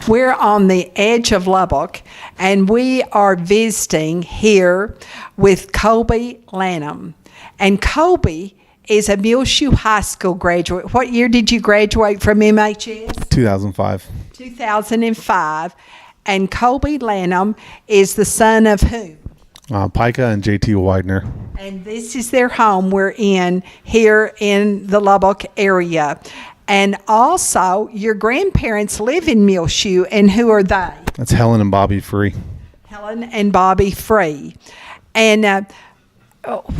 We're on the edge of Lubbock, and we are visiting here with Kolby Lanham. And Kolby is a Muleshoe High School graduate. What year did you graduate from MHS? 2005. 2005. And Kolby Lanham is the son of whom? Pica and JT Widener. And this is their home we're in here in the Lubbock area. And also, your grandparents live in Muleshoe, and who are they? That's Helen and Bobby Free. Helen and Bobby Free. And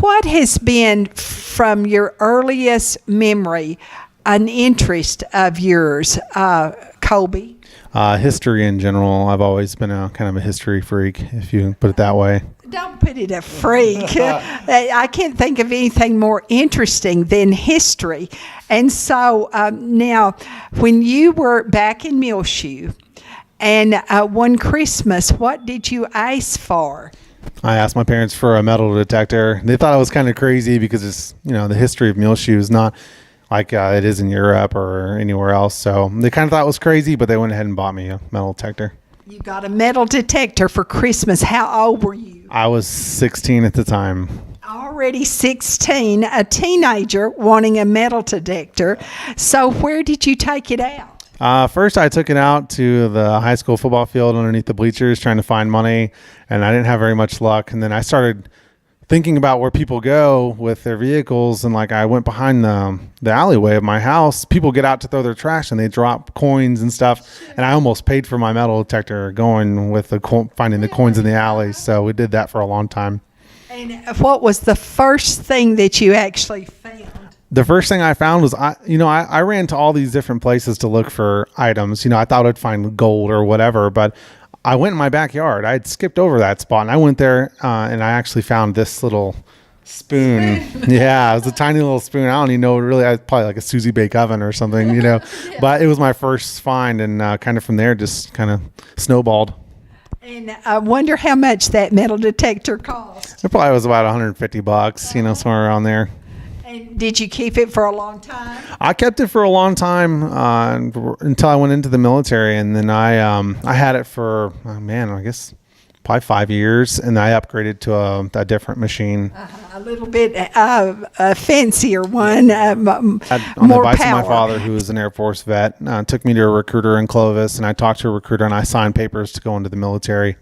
what has been, from your earliest memory, an interest of yours, Kolby? History in general. I've always been a kind of a history freak, if you put it that way. Don't put it a freak. I can't think of anything more interesting than history. And so now, when you were back in Muleshoe, and one Christmas, what did you ask for? I asked my parents for a metal detector. They thought I was kind of crazy because it's, the history of Muleshoe is not like it is in Europe or anywhere else. So they kind of thought it was crazy, but they went ahead and bought me a metal detector. You got a metal detector for Christmas. How old were you? I was 16 at the time. Already 16, a teenager wanting a metal detector. So where did you take it out? First, I took it out to the high school football field underneath the bleachers trying to find money, and I didn't have very much luck. And then I started thinking about where people go with their vehicles, and I went behind the alleyway of my house. People get out to throw their trash, and they drop coins and stuff. And I almost paid for my metal detector going with finding the coins in the alley. So we did that for a long time. And what was the first thing that you actually found? The first thing I found was, I ran to all these different places to look for items. I thought I'd find gold or whatever, but I went in my backyard. I had skipped over that spot, and I went there, and I actually found this little spoon. Yeah, it was a tiny little spoon. I don't even know, really, probably like a Susie Bake oven or something, Yeah. But it was my first find, and kind of from there, just kind of snowballed. And I wonder how much that metal detector cost. It probably was about $150, somewhere around there. And did you keep it for a long time? I kept it for a long time until I went into the military, and then I had it for I guess probably 5 years, and I upgraded to a different machine, a little bit a fancier one, on more the advice power. of my father, who was an Air Force vet. Took me to a recruiter in Clovis, and I talked to a recruiter, and I signed papers to go into the military.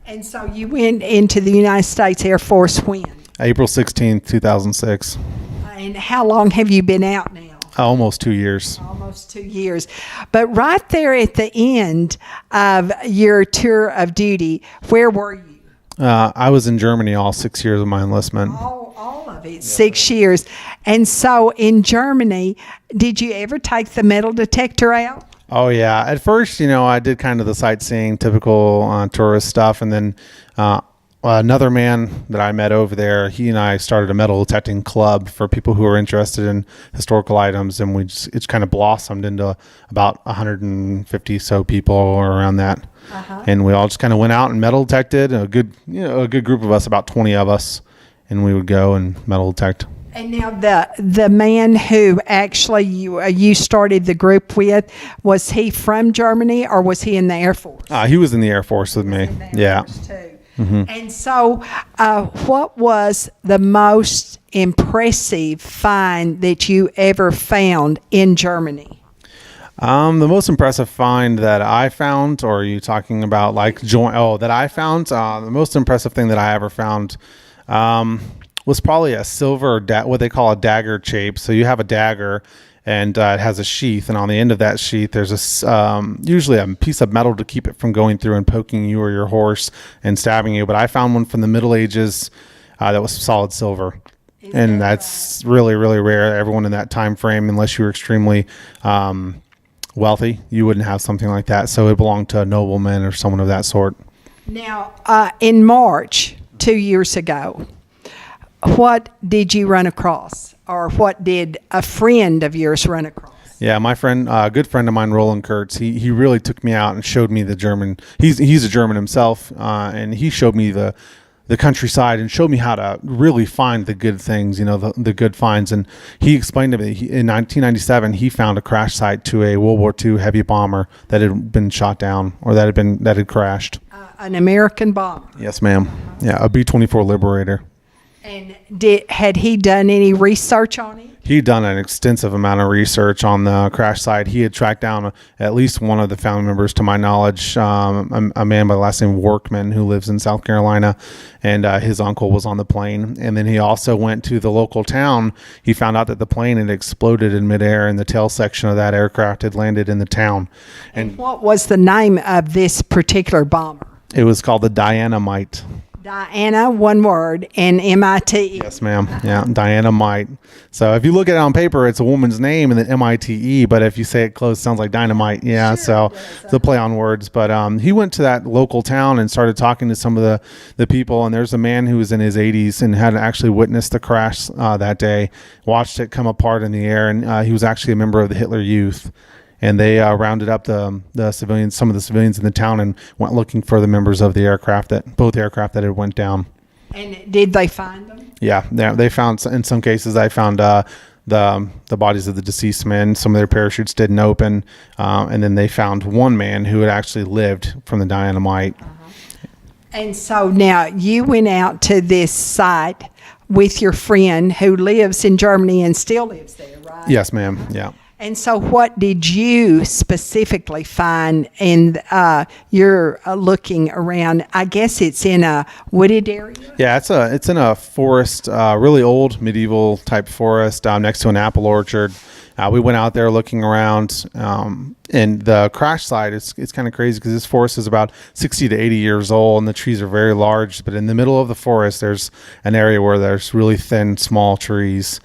And so you went into the United States Air Force when? April 16th, 2006. And how long have you been out now? Almost 2 years. Almost 2 years. But right there at the end of your tour of duty, where were you? I was in Germany all 6 years of my enlistment. All of it, 6 years. And so in Germany, did you ever take the metal detector out? Oh, yeah. At first, I did kind of the sightseeing, typical tourist stuff. And then another man that I met over there, he and I started a metal detecting club for people who are interested in historical items. And it's kind of blossomed into about 150 so people or around that. And we all just kind of went out and metal detected. A good group of us, about 20 of us. And we would go and metal detect. And now the man who actually you started the group with, was he from Germany or was he in the Air Force? He was in the Air Force with me. Yeah. Mm-hmm. And so what was the most impressive find that you ever found in Germany? The most impressive find that I found, or are you talking about that I found? The most impressive thing that I ever found was probably a silver, what they call a dagger shape. So you have a dagger, and it has a sheath, and on the end of that sheath, there's usually a piece of metal to keep it from going through and poking you or your horse and stabbing you. But I found one from the Middle Ages that was solid silver. And that's really, really rare. Everyone in that time frame, unless you were extremely wealthy, you wouldn't have something like that. So it belonged to a nobleman or someone of that sort. Now, in March 2 years ago, what did you run across, or what did a friend of yours run across? Yeah, my friend, a good friend of mine, Roland Kurtz, he really took me out and showed me the German. He's a German himself, and he showed me the the countryside and showed me how to really find the good things, the good finds. And he explained to me in 1997 he found a crash site to a World War II heavy bomber that had been shot down, or that had crashed. An American bomber. Yes, ma'am. Yeah, a B-24 Liberator. And had he done any research on it? He'd done an extensive amount of research on the crash site. He had tracked down at least one of the family members, to my knowledge, a man by the last name Workman, who lives in South Carolina, and his uncle was on the plane. And then he also went to the local town. He found out that the plane had exploded in midair, and the tail section of that aircraft had landed in the town. And what was the name of this particular bomber? It was called the Mite. Diana, one word, and M-I-T-E. Yes, ma'am. Yeah, Diana Mite. So if you look at it on paper, it's a woman's name and then M-I-T-E, but if you say it close, it sounds like dynamite. Yeah, sure, so it's a play on words. But he went to that local town and started talking to some of the people, and there's a man who was in his 80s and had actually witnessed the crash that day, watched it come apart in the air, and he was actually a member of the Hitler Youth. And they rounded up the civilians, some of the civilians in the town, and went looking for the members of the both aircraft that had went down. And did they find them? Yeah, they found, in some cases, they found the bodies of the deceased men. Some of their parachutes didn't open, and then they found one man who had actually lived from the dynamite. And so now you went out to this site with your friend who lives in Germany and still lives there, right? Yes, ma'am. Yeah. And so what did you specifically find? And you're looking around, I guess it's in a wooded area? Yeah, it's in a forest, really old medieval type forest next to an apple orchard. We went out there looking around, and the crash site, it's kind of crazy because this forest is about 60 to 80 years old, and the trees are very large. But in the middle of the forest, there's an area where there's really thin, small trees.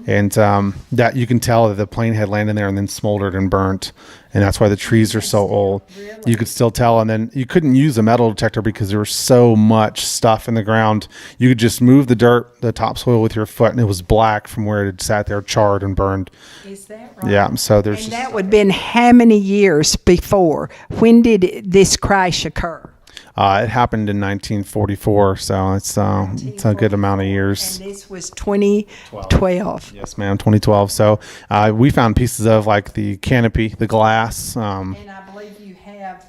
And that you can tell that the plane had landed there and then smoldered and burnt. And that's why the trees are so old. Really? You could still tell. And then you couldn't use a metal detector because there was so much stuff in the ground. You could just move the dirt, the topsoil with your foot, and it was black from where it had sat there, charred and burned. Is that right? Yeah. So there's. And that would have been how many years before? When did this crash occur? It happened in 1944, so it's a good amount of years. And this was 2012. Yes, ma'am, 2012. So we found pieces of like the canopy, the glass. And I believe you have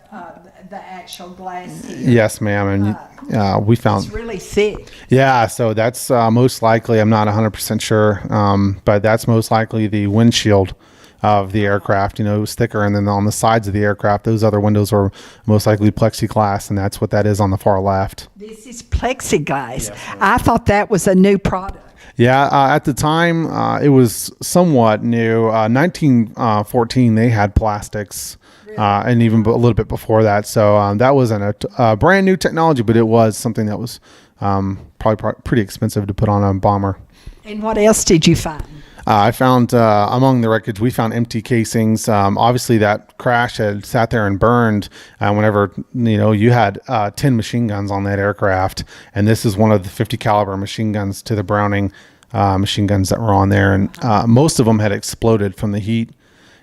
the actual glass here. Yes, ma'am, and we found it's really thick. Yeah, so that's most likely. I'm not 100% sure, but that's most likely the windshield of the aircraft. It was thicker, and then on the sides of the aircraft, those other windows were most likely plexiglass, and that's what that is on the far left. This is plexiglass. Yes, I thought that was a new product. Yeah, at the time, it was somewhat new. 1914, they had plastics, really? And even a little bit before that. So that wasn't a brand new technology, but it was something that was probably pretty expensive to put on a bomber. And what else did you find? I found among the wreckage, we found empty casings. Obviously, that crash had sat there and burned. Whenever you had 10 machine guns on that aircraft, and this is one of the 50 caliber machine guns to the Browning machine guns that were on there, and most of them had exploded from the heat.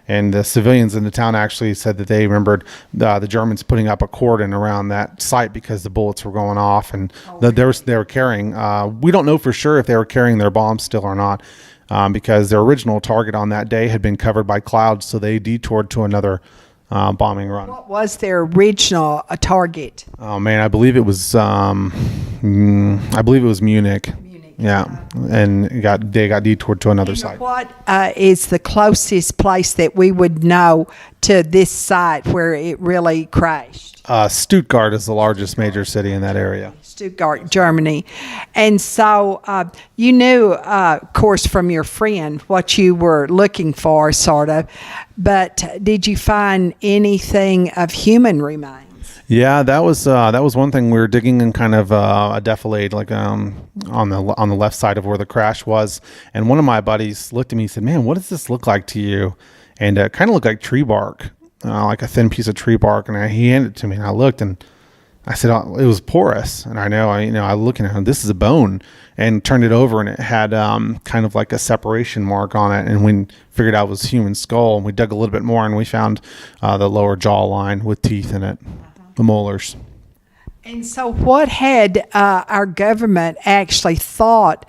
And the civilians in the town actually said that they remembered the Germans putting up a cordon around that site because the bullets were going off, and they were carrying. We don't know for sure if they were carrying their bombs still or not. Because their original target on that day had been covered by clouds, so they detoured to another bombing run. What was their original target? Oh man, I believe it was Munich. Yeah, and they got detoured to another site. What is the closest place that we would know to this site where it really crashed? Stuttgart is the largest major city in that area. Stuttgart, Germany. And so you knew, of course, from your friend what you were looking for, sort of. But did you find anything of human remains? Yeah, that was one thing. We were digging in kind of a defilade, like on the left side of where the crash was. And one of my buddies looked at me and said, "Man, what does this look like to you?" And it kind of looked like tree bark. Like a thin piece of tree bark, and he handed it to me, and I looked, and I said, "Oh, it was porous." And I looking at it, this is a bone, and turned it over, and it had kind of like a separation mark on it. And we figured out it was a human skull, and we dug a little bit more, and we found the lower jaw line with teeth in it, the molars. And so, what had our government actually thought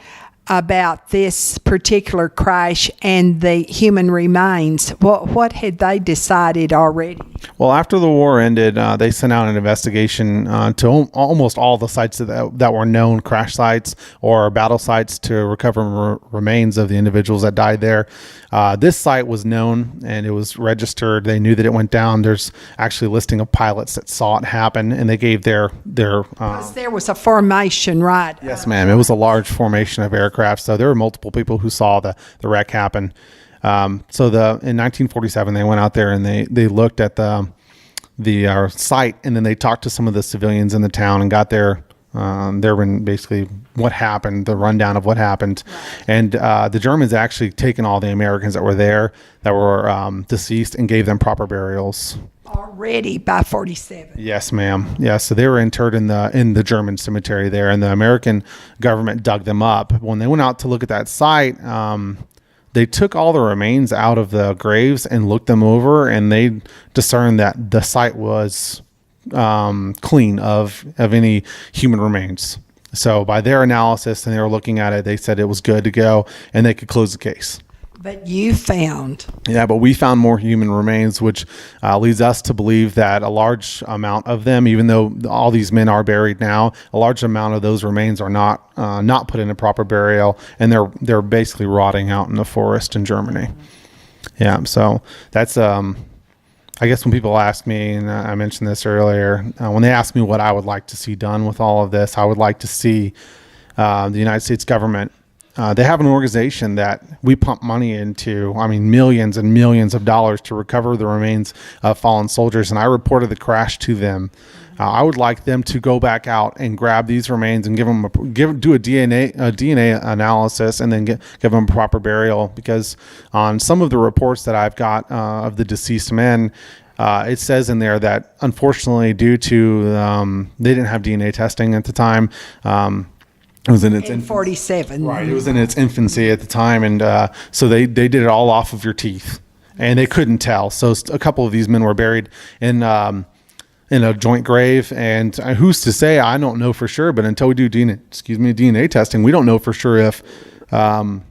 about this particular crash and the human remains? What had they decided already? Well, after the war ended, they sent out an investigation to almost all the sites that were known crash sites or battle sites to recover remains of the individuals that died there. This site was known and it was registered. They knew that it went down. There's actually a listing of pilots that saw it happen, and they gave their. Because there was a formation, right? Yes, ma'am. It was a large formation of aircraft, so there were multiple people who saw the wreck happen. So in 1947, they went out there and they looked at the site, and then they talked to some of the civilians in the town and got their basically what happened, the rundown of what happened. Right. And the Germans actually taken all the Americans that were there that were deceased and gave them proper burials. Already by 47. Yes, ma'am. Yeah, so they were interred in the German cemetery there, and the American government dug them up. When they went out to look at that site, they took all the remains out of the graves and looked them over, and they discerned that the site was clean of any human remains. So by their analysis, and they were looking at it, they said it was good to go, and they could close the case. But you found. Yeah, but we found more human remains, which leads us to believe that a large amount of them, even though all these men are buried now, a large amount of those remains are not put in a proper burial, and they're basically rotting out in the forest in Germany. Yeah, so that's I guess when people ask me, and I mentioned this earlier, when they ask me what I would like to see done with all of this, I would like to see the United States government. They have an organization that we pump money into, millions and millions of dollars to recover the remains of fallen soldiers. And I reported the crash to them. I would like them to go back out and grab these remains and do a DNA analysis, and then give them a proper burial. Because on some of the reports that I've got of the deceased men, it says in there that unfortunately, due to they didn't have DNA testing at the time. It was in its 47. Right. It was in its infancy at the time, and so they did it all off of your teeth, and they couldn't tell. So a couple of these men were buried in a joint grave, and who's to say? I don't know for sure. But until we do DNA testing, we don't know for sure if the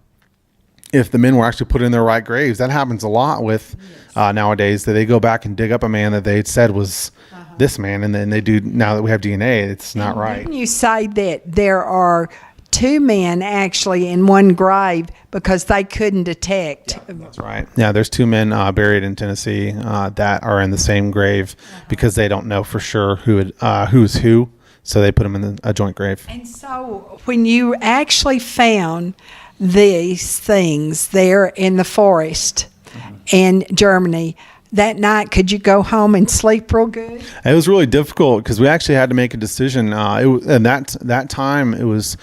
men were actually put in their right graves. That happens a lot with nowadays, that they go back and dig up a man that they said was this man, and then they do. Now that we have DNA, it's not right. Didn't you say that there are two men actually in one grave because they couldn't detect? Yeah, that's right. Yeah, there's two men buried in Tennessee that are in the same grave because they don't know for sure who's who. So they put them in a joint grave. And so when you actually found these things there in the forest in Germany, that night, could you go home and sleep real good? It was really difficult because we actually had to make a decision. And that time it was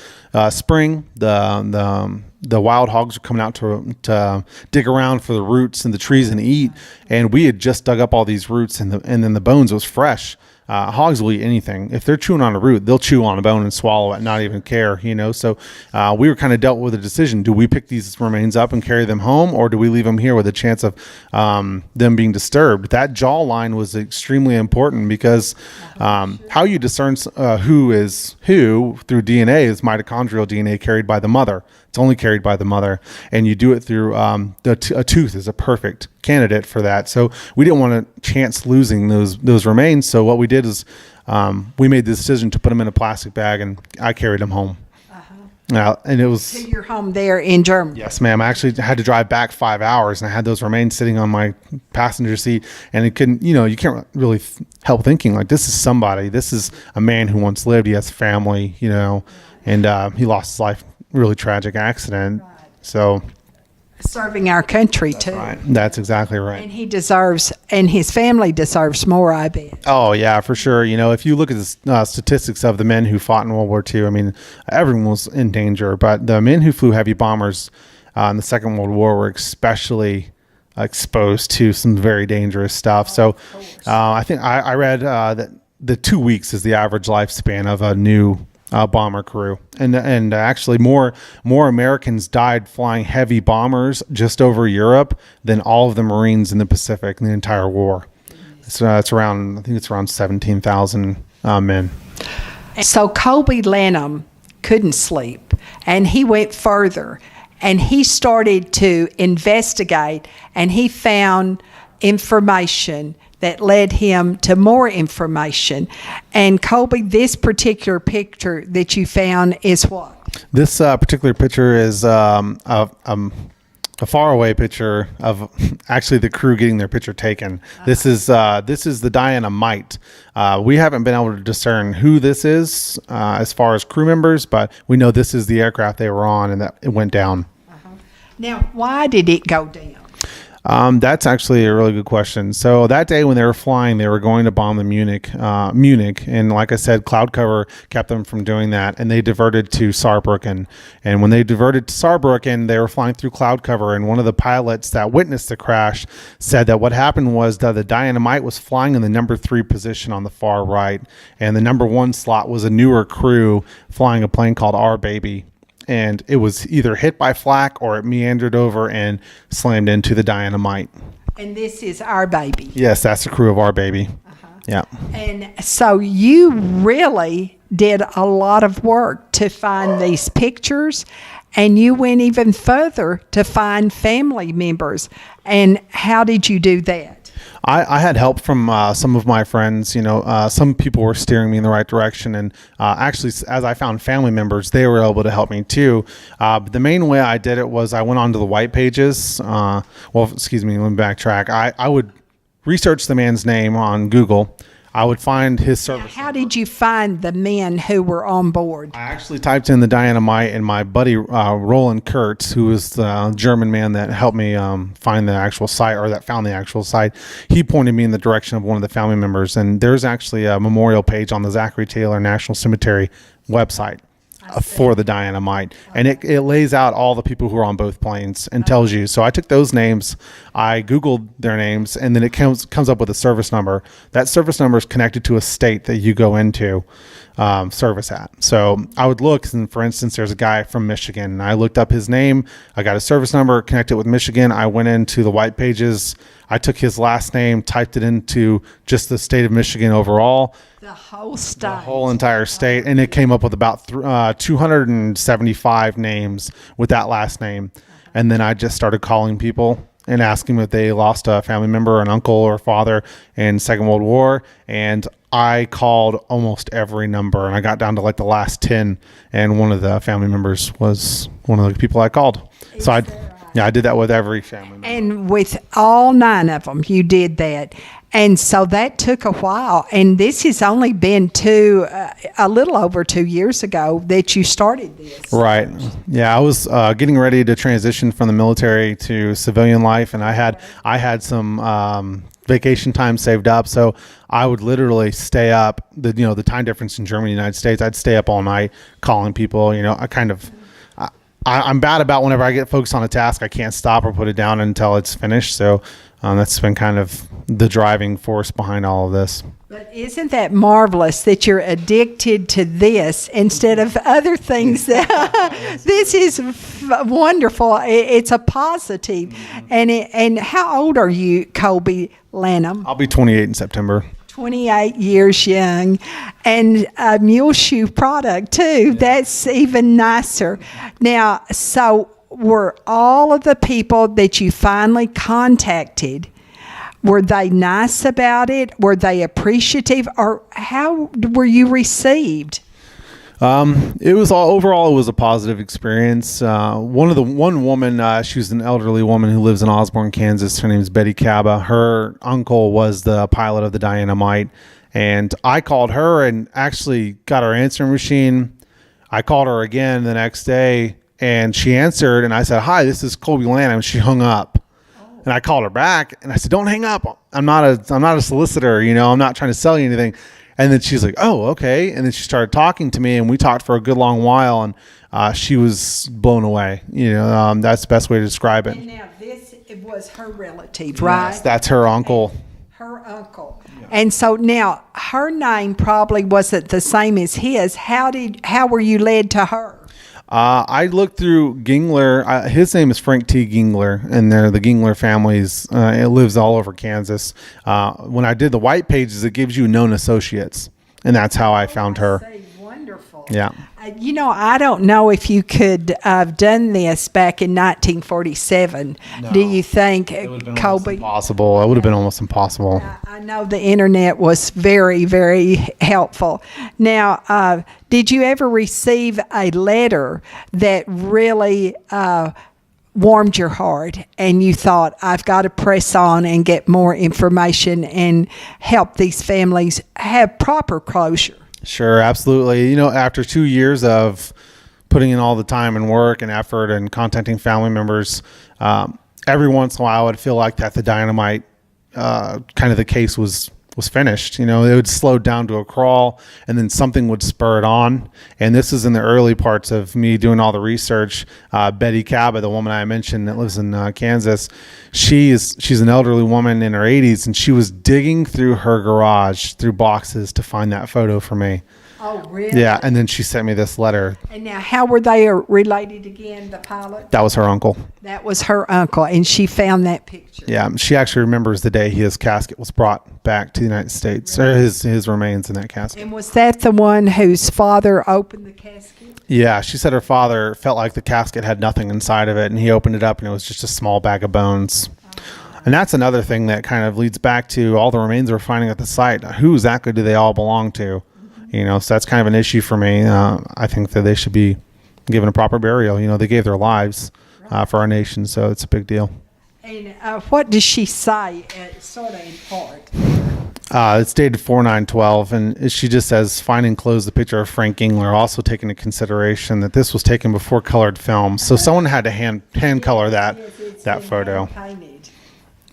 spring. The wild hogs were coming out to dig around for the roots and the trees and eat. And we had just dug up all these roots, and then the bones was fresh. Hogs will eat anything. If they're chewing on a root, they'll chew on a bone and swallow it, not even care, So we were kind of dealt with a decision. Do we pick these remains up and carry them home, or do we leave them here with a chance of them being disturbed? That jaw line was extremely important because how you discern who is who through DNA is mitochondrial DNA carried by the mother. It's only carried by the mother, and you do it through a tooth is a perfect candidate for that. So we didn't want to chance losing those remains. So what we did is we made the decision to put them in a plastic bag, and I carried them home. And it was to your home there in Germany. Yes, ma'am. I actually had to drive back 5 hours, and I had those remains sitting on my passenger seat, and it couldn't, you can't really help thinking like, this is somebody. This is a man who once lived. He has family, and he lost his life. Really tragic accident. Right. So serving our country too. Right. That's exactly right. And he deserves, and his family deserves more, I bet. Oh yeah, for sure. If you look at the statistics of the men who fought in World War II, everyone was in danger, but the men who flew heavy bombers in the Second World War were especially exposed to some very dangerous stuff. So I think I read that the 2 weeks is the average lifespan of a new bomber crew, and actually more Americans died flying heavy bombers just over Europe than all of the Marines in the Pacific in the entire war. So it's around 17,000 men. So Kolby Lanham couldn't sleep, and he went further, and he started to investigate, and he found information that led him to more information. And Kolby, this particular picture that you found is what? This particular picture is a faraway picture of actually the crew getting their picture taken. This is the Diana Mite. We haven't been able to discern who this is as far as crew members, but we know this is the aircraft they were on and that it went down. Now, why did it go down? That's actually a really good question. So that day when they were flying, they were going to bomb the Munich, and like I said, cloud cover kept them from doing that, and they diverted to Saarbrücken. And when they diverted to Saarbrücken, they were flying through cloud cover, and one of the pilots that witnessed the crash said that what happened was that the Dynamite was flying in the number 3 position on the far right, and the number 1 slot was a newer crew flying a plane called Our Baby. And it was either hit by flak or it meandered over and slammed into the Dynamite. And this is Our Baby. Yes, that's the crew of Our Baby. Yeah. And so you really did a lot of work to find these pictures, and you went even further to find family members. And how did you do that? I had help from some of my friends. Some people were steering me in the right direction, and actually, as I found family members, they were able to help me too. But the main way I did it was I went onto the white pages. Let me backtrack. I would research the man's name on Google. I would find his service. How did you find the men who were on board? I actually typed in the Dynamite, and my buddy Roland Kurtz, who was the German man that helped me find the actual site, or that found the actual site, he pointed me in the direction of one of the family members. And there's actually a memorial page on the Zachary Taylor National Cemetery website for the Dynamite, and it lays out all the people who are on both planes and tells you. So I took those names, I Googled their names, and then it comes up with a service number. That service number is connected to a state that you go into service at. So I would look, and for instance, there's a guy from Michigan, and I looked up his name. I got a service number connected with Michigan. I went into the white pages. I took his last name, typed it into just the state of Michigan overall. The whole state. The whole entire state. And it came up with about 275 names with that last name. And then I just started calling people and asking them if they lost a family member, an uncle or father in Second World War. And I called almost every number, and I got down to like the last 10. And one of the family members was one of the people I called. So I did that with every family member. And with all 9 of them, you did that. And so that took a while. And this has only been a little over 2 years ago that you started this. Right. Yeah, I was getting ready to transition from the military to civilian life, and I had some vacation time saved up, so I would literally stay up. The time difference in Germany and the United States, I'd stay up all night calling people. I'm bad about whenever I get focused on a task, I can't stop or put it down until it's finished. So that's been kind of the driving force behind all of this. But isn't that marvelous that you're addicted to this instead of other things? This is wonderful. It's a positive. And how old are you, Kolby Lanham? I'll be 28 in September. 28 years young, and a mule shoe product too. That's even nicer. Now, so were all of the people that you finally contacted, were they nice about it? Were they appreciative? Or how were you received? It was overall it was a positive experience. One woman, she was an elderly woman who lives in Osborne, Kansas. Her name is Betty Caba. Her uncle was the pilot of the Dynamite, and I called her and actually got her answering machine. I called her again the next day, and she answered, and I said, "Hi, this is Kolby Lanham." She hung up. And I called her back, and I said, "Don't hang up. I'm not a solicitor. I'm not trying to sell you anything." And then she's like, "Oh, okay." And then she started talking to me, and we talked for a good long while, and she was blown away. That's the best way to describe it. And now this was her relative, right? Yes, that's her uncle. Her uncle. Yeah. And so now her name probably wasn't the same as his. How were you led to her? I looked through Gingler. His name is Frank T. Gingler, and they're the Gingler families. It lives all over Kansas. When I did the white pages, it gives you known associates. and that's how I found her. Wonderful. Yeah. I don't know if you could have done this back in 1947. No. Do you think, It would have been Kolby? impossible. It would have been almost impossible. I know the internet was very, very helpful. Now, did you ever receive a letter that really warmed your heart and you thought, I've got to press on and get more information and help these families have proper closure? Sure, absolutely. After 2 years of putting in all the time and work and effort and contacting family members, every once in a while I would feel like that the dynamite kind of the case was finished. It would slow down to a crawl, and then something would spur it on. And this is in the early parts of me doing all the research. Betty Cabot, the woman I mentioned that lives in Kansas, she's an elderly woman in her 80s, and she was digging through her garage through boxes to find that photo for me. Oh, really? Yeah, and then she sent me this letter. And now, how were they related again, the pilot? That was her uncle. That was her uncle, and she found that picture. Yeah, she actually remembers the day his casket was brought back to the United States, or his remains in that casket. And was that the one whose father opened the casket? Yeah, she said her father felt like the casket had nothing inside of it, and he opened it up, and it was just a small bag of bones. And that's another thing that kind of leads back to all the remains we're finding at the site. Who exactly do they all belong to? So that's kind of an issue for me. I think that they should be given a proper burial. They gave their lives for our nation, so it's a big deal. And what does she say, sort of in part? It's dated 4/9/12, and she just says, find and close the picture of Frank Engler, also taking into consideration that this was taken before colored film. So someone had to hand color that photo. Hand-painted.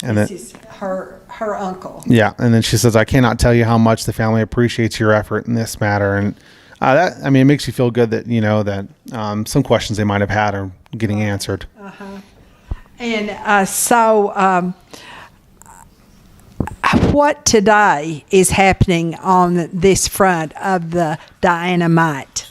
And this then, is her uncle. Yeah, and then she says, I cannot tell you how much the family appreciates your effort in this matter. And it makes you feel good that, that some questions they might have had are getting answered. Uh-huh. And so what today is happening on this front of the Diana Mite?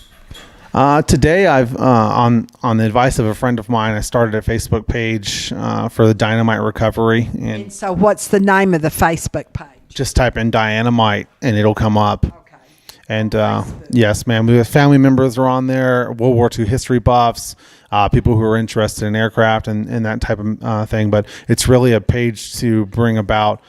Today, I've on the advice of a friend of mine, I started a Facebook page for the dynamite recovery. And so what's the name of the Facebook page? Just type in Dynamite and it'll come up. Okay. And yes, ma'am, we have family members are on there, World War II history buffs, people who are interested in aircraft and that type of thing. But it's really a page to bring about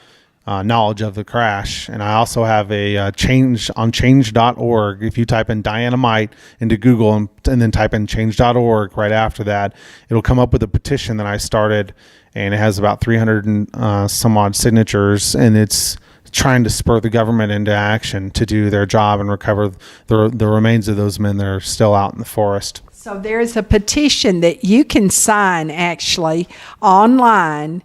knowledge of the crash. And I also have a change on change.org. If you type in Dynamite into Google and then type in change.org right after that, it'll come up with a petition that I started, and it has about 300 and some odd signatures, and it's trying to spur the government into action to do their job and recover the remains of those men that are still out in the forest. So there's a petition that you can sign actually online,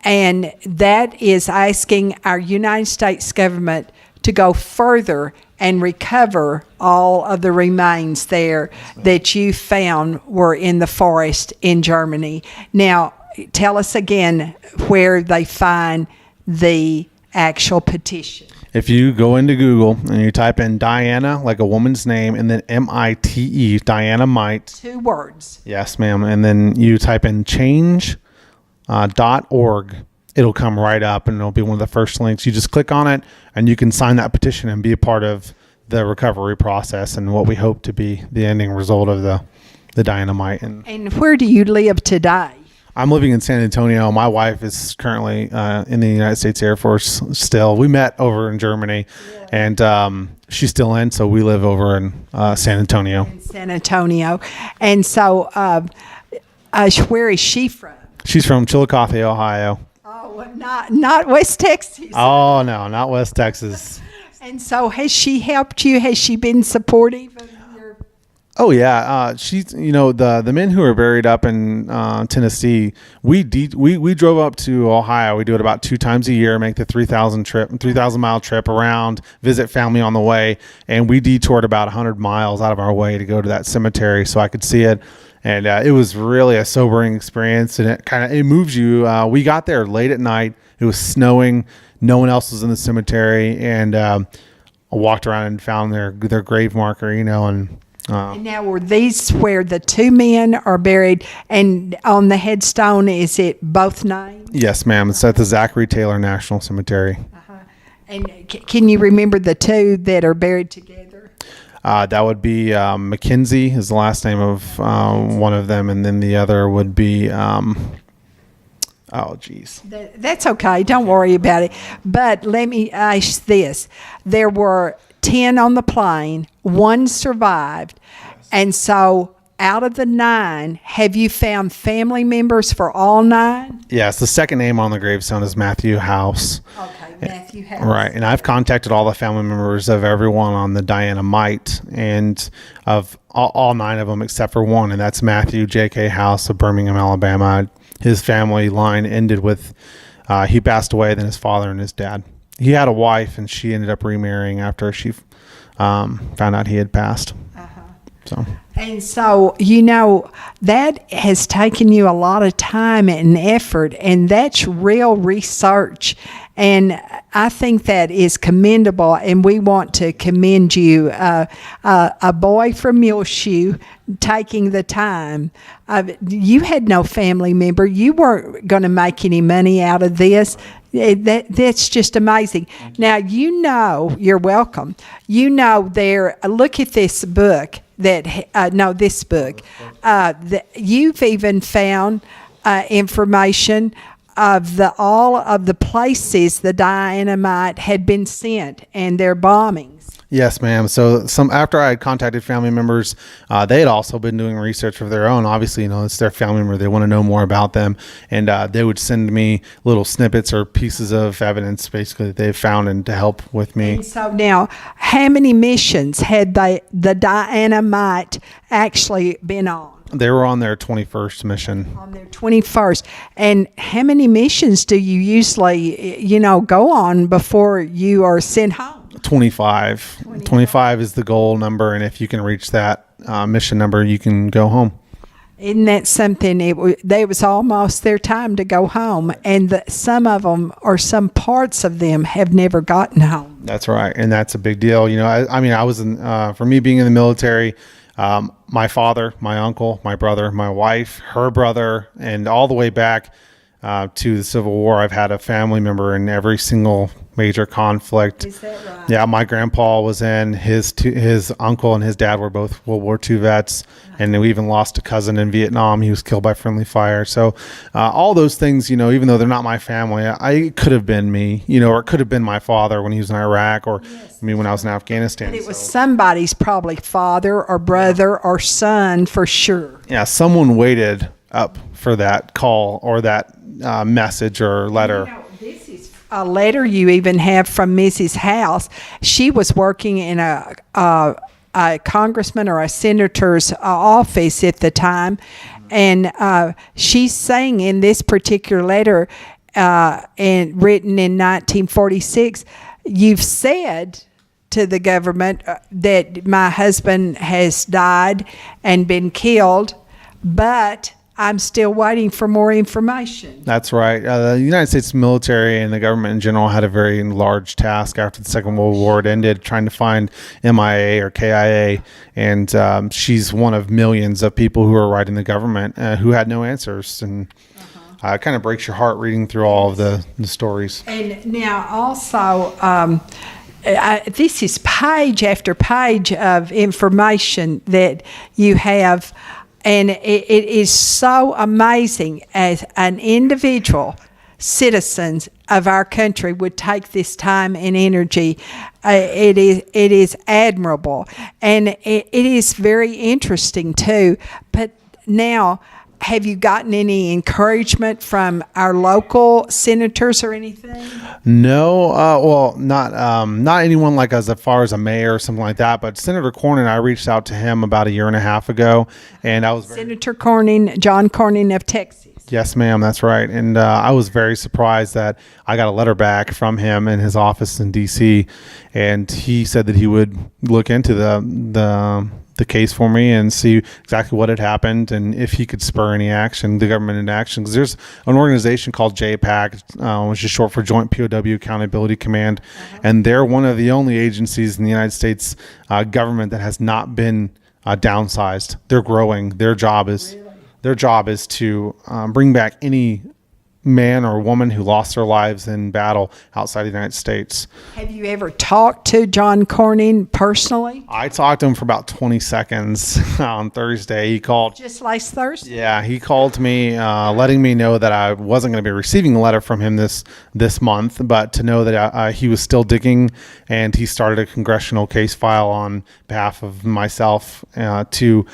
and that is asking our United States government to go further and recover all of the remains there that you found were in the forest in Germany. Now, tell us again where they find the actual petition. If you go into Google and you type in Diana, like a woman's name, and then M-I-T-E, Diana Mite. 2 words. Yes, ma'am. And then you type in change.org. It'll come right up, and it'll be one of the first links. You just click on it, and you can sign that petition and be a part of the recovery process and what we hope to be the ending result of the dynamite. And where do you live today? I'm living in San Antonio. My wife is currently in the United States Air Force still. We met over in Germany, and she's still in, so we live over in San Antonio. In San Antonio. And so where is she from? She's from Chillicothe, Ohio. Oh, not West Texas. Oh, no, not West Texas. And so has she helped you? Has she been supportive of your... Oh, yeah. She's, the men who are buried up in Tennessee, we drove up to Ohio. We do it about 2 times a year, make the 3,000 mile trip around, visit family on the way. And we detoured about 100 miles out of our way to go to that cemetery so I could see it. And it was really a sobering experience, and it moves you. We got there late at night. It was snowing. No one else was in the cemetery, and I walked around and found their grave marker, and now, were these where the 2 men are buried, and on the headstone, is it both names? Yes, ma'am. It's at the Zachary Taylor National Cemetery. And can you remember the two that are buried together? That would be Mackenzie is the last name of one of them, and then the other would be That's okay. Don't worry about it. But let me ask this: there were 10 on the plane. 1 survived, and so out of the 9, have you found family members for all 9? Yes, the second name on the gravestone is Matthew House. Okay, Matthew House. Right, and I've contacted all the family members of everyone on the Diana Mite, and of all 9 of them except for one, and that's Matthew J.K. House of Birmingham, Alabama. His family line ended with he passed away, then his father and his dad. He had a wife, and she ended up remarrying after she found out he had passed. So. And so, that has taken you a lot of time and effort, and that's real research. And I think that is commendable, and we want to commend you. A boy from Muleshoe taking the time. You had no family member. You weren't going to make any money out of this. That's just amazing. Now, you're welcome. Look at this book. This book. You've even found information of all of the places the dynamite had been sent and their bombings. Yes, ma'am. So after I had contacted family members, they had also been doing research of their own. Obviously, it's their family member. They want to know more about them. And they would send me little snippets or pieces of evidence, basically, that they found and to help with me. And so now, how many missions had the dynamite actually been on? They were on their 21st mission. On their 21st. And how many missions do you usually, go on before you are sent home? 25. 25 is the goal number, and if you can reach that mission number, you can go home. Isn't that something? It was almost their time to go home, and some of them, or some parts of them, have never gotten home. That's right, and that's a big deal. I was for me being in the military, my father, my uncle, my brother, my wife, her brother, and all the way back to the Civil War, I've had a family member in every single major conflict. Is that right? Yeah, my grandpa was in. His uncle and his dad were both World War II vets, and we even lost a cousin in Vietnam. He was killed by friendly fire. So all those things, even though they're not my family, it could have been me, or it could have been my father when he was in Iraq, or me when I was in Afghanistan. But it was somebody's probably father or brother or son for sure. Yeah, someone waited up for that call or that message or letter. This is a letter you even have from Mrs. House. She was working in a congressman or a senator's office at the time, and she's saying in this particular letter, and written in 1946, you've said to the government that my husband has died and been killed, but I'm still waiting for more information. That's right. The United States military and the government in general had a very large task after the Second World War. It ended trying to find MIA or KIA, and she's one of millions of people who are writing the government who had no answers. And it kind of breaks your heart reading through all of the stories. And now also, this is page after page of information that you have. And it is so amazing as an individual citizens of our country would take this time and energy. It is admirable, and it is very interesting too. But now, have you gotten any encouragement from our local senators or anything? No, well, not anyone like as far as a mayor or something like that. But Senator Cornyn, I reached out to him about 1.5 years ago, and I was Senator Cornyn, John Cornyn of Texas. Yes, ma'am, that's right. And I was very surprised that I got a letter back from him in his office in D.C., and he said that he would look into the case for me and see exactly what had happened and if he could spur any action, the government into action. Because there's an organization called JPAC, which is short for Joint POW Accountability Command, and they're one of the only agencies in the United States government that has not been downsized. They're growing. Their job is to bring back any man or woman who lost their lives in battle outside the United States. Have you ever talked to John Cornyn personally? I talked to him for about 20 seconds on Thursday. He called. Just last Thursday? Yeah, he called me, letting me know that I wasn't going to be receiving a letter from him this month, but to know that he was still digging, and he started a congressional case file on behalf of myself to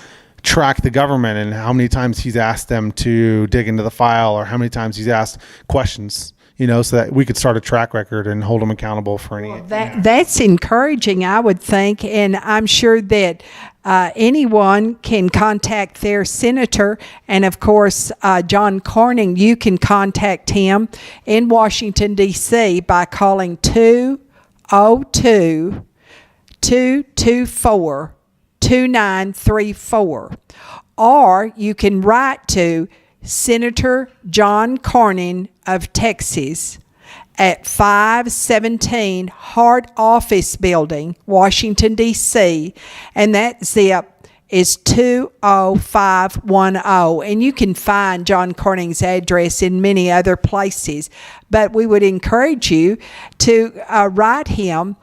track the government and how many times he's asked them to dig into the file, or how many times he's asked questions, so that we could start a track record and hold him accountable for any. Well, that's encouraging, I would think, and I'm sure that anyone can contact their senator, and of course, John Cornyn, you can contact him in Washington, D.C. by calling 202-224 2934, or you can write to Senator John Cornyn of Texas at 517 Hart Office Building, Washington, D.C., and that zip is 20510. And you can find John Cornyn's address in many other places, but we would encourage you to write him,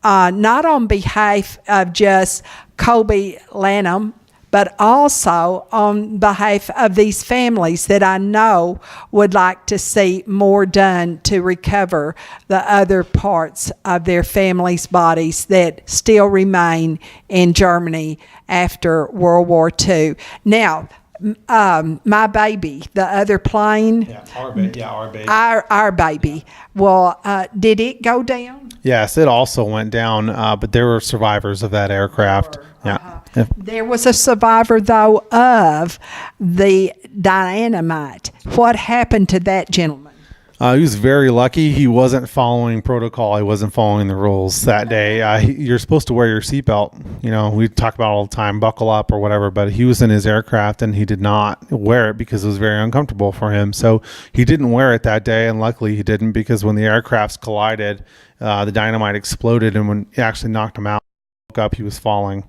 not on behalf of just Kolby Lanham, but also on behalf of these families that I know would like to see more done to recover the other parts of their families' bodies that still remain in Germany after World War II. Now, my baby, the other plane. Our baby. Our baby. Well, did it go down? Yes, it also went down, but there were survivors of that aircraft. Yeah. There was a survivor, though, of the dynamite. What happened to that gentleman? He was very lucky. He wasn't following protocol. He wasn't following the rules that day. You're supposed to wear your seatbelt. We talk about all the time, buckle up or whatever, but he was in his aircraft and he did not wear it because it was very uncomfortable for him. So he didn't wear it that day, and luckily he didn't, because when the aircrafts collided, the dynamite exploded, and when it actually knocked him out, he woke up, he was falling.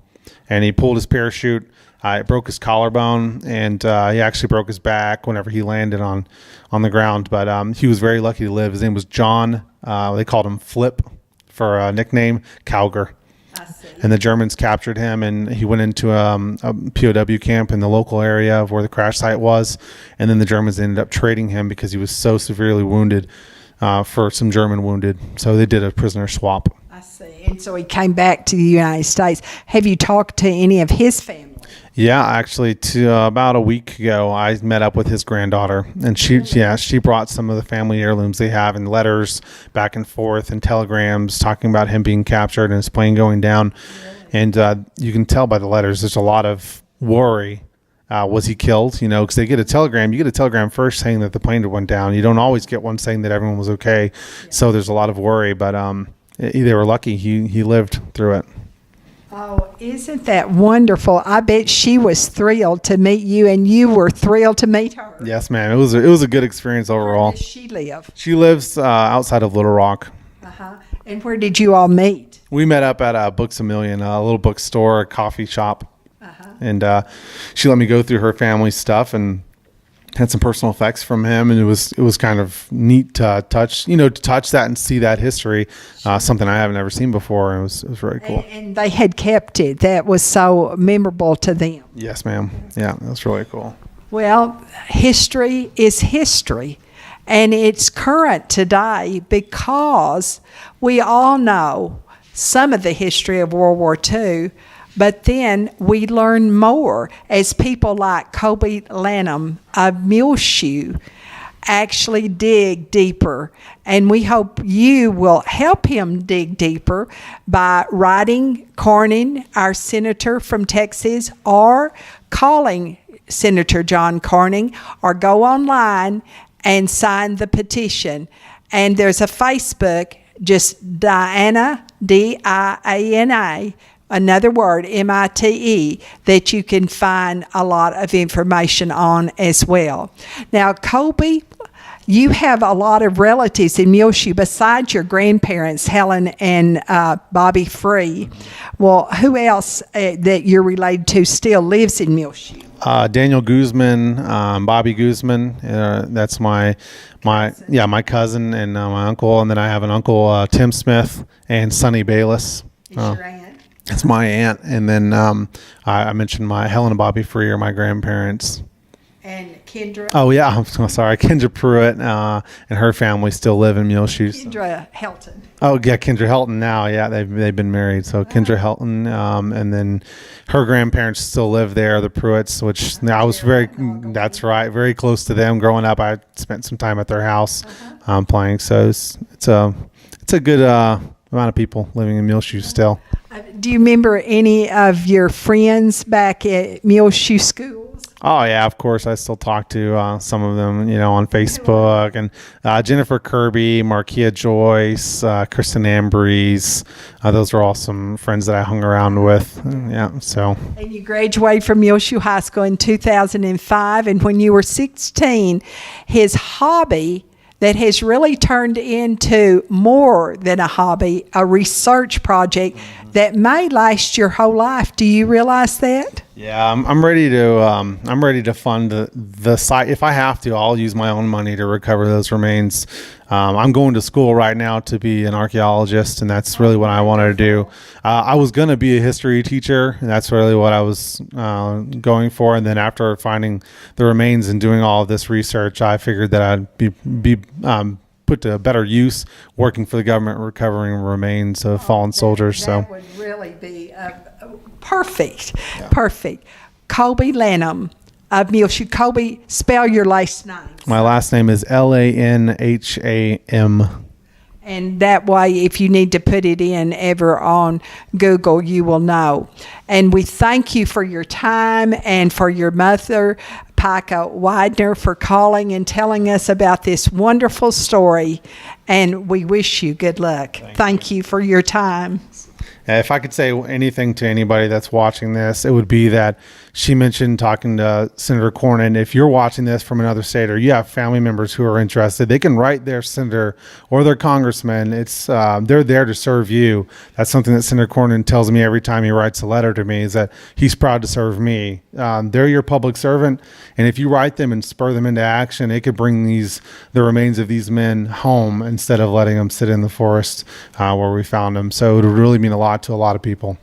And he pulled his parachute. It broke his collarbone, and he actually broke his back whenever he landed on the ground. But he was very lucky to live. His name was John. They called him Flip for a nickname, Cowger. I see. And the Germans captured him, and he went into a POW camp in the local area of where the crash site was. And then the Germans ended up trading him because he was so severely wounded for some German wounded. So they did a prisoner swap. I see. And so he came back to the United States. Have you talked to any of his family? Yeah, actually, about a week ago, I met up with his granddaughter, and she brought some of the family heirlooms they have, and letters back and forth and telegrams talking about him being captured and his plane going down. And you can tell by the letters, there's a lot of worry. Was he killed? Because they get a telegram. You get a telegram first saying that the plane went down. You don't always get one saying that everyone was okay. So there's a lot of worry, but they were lucky. He lived through it. Oh, isn't that wonderful? I bet she was thrilled to meet you, and you were thrilled to meet her. Yes, ma'am. It was a good experience overall. Where does she live? She lives outside of Little Rock. Uh-huh. And where did you all meet? We met up at Books A Million, a little bookstore, a coffee shop. Uh-huh. And she let me go through her family stuff and had some personal effects from him, and it was kind of neat to touch that and see that history, something I haven't ever seen before. And it was very cool. And they had kept it. That was so memorable to them. Yes, ma'am. Yeah, that's really cool. Well, history is history, and it's current today because we all know some of the history of World War II. But then we learn more as people like Kolby Lanham of Muleshoe actually dig deeper. And we hope you will help him dig deeper by writing Cornyn, our senator from Texas, or calling Senator John Cornyn, or go online and sign the petition. And there's a Facebook, just Diana, D-I-A-N-A, another word, M-I-T-E, that you can find a lot of information on as well. Now, Kolby, you have a lot of relatives in Muleshoe besides your grandparents, Helen and Bobby Free. Well, who else that you're related to still lives in Muleshoe? Daniel Guzman, Bobby Guzman. That's my cousin and my uncle. And then I have an uncle, Tim Smith, and Sonny Bayless. Is your aunt? It's my aunt. And then I mentioned my Helen and Bobby Free are my grandparents. And Kendra? Oh, yeah. I'm so sorry. Kendra Pruitt and her family still live in Muleshoe. Kendra Helton. Oh, yeah. Kendra Helton now. Yeah, they've been married. So Kendra Helton, and then her grandparents still live there, the Pruitts, which I was that's right, very close to them. Growing up, I spent some time at their house playing. So it's a good amount of people living in Muleshoe still. Do you remember any of your friends back at Muleshoe schools? Oh, yeah, of course. I still talk to some of them, on Facebook. And Jennifer Kirby, Markia Joyce, Kristen Ambrose. Those are all some friends that I hung around with. Yeah, so. And you graduated from Muleshoe High School in 2005. And when you were 16, his hobby that has really turned into more than a hobby, a research project that may last your whole life. Do you realize that? Yeah, I'm ready to fund the site. If I have to, I'll use my own money to recover those remains. I'm going to school right now to be an archaeologist, and that's really what I wanted to do. I was going to be a history teacher, and that's really what I was going for. And then after finding the remains and doing all of this research, I figured that I'd be put to better use working for the government, recovering remains of fallen soldiers. That would really be perfect. Yeah. Perfect. Kolby Lanham of Muleshoe. Kolby, spell your last name. My last name is Lanham. And that way, if you need to put it in ever on Google, you will know. And we thank you for your time and for your mother, Pica Widener, for calling and telling us about this wonderful story. And we wish you good luck. Thank you for your time. If I could say anything to anybody that's watching this, it would be that she mentioned talking to Senator Cornyn. If you're watching this from another state or you have family members who are interested, they can write their senator or their congressman. It's they're there to serve you. That's something that Senator Cornyn tells me every time he writes a letter to me, is that he's proud to serve me. They're your public servant, and if you write them and spur them into action, it could bring the remains of these men home instead of letting them sit in the forest where we found them. So it would really mean a lot to a lot of people.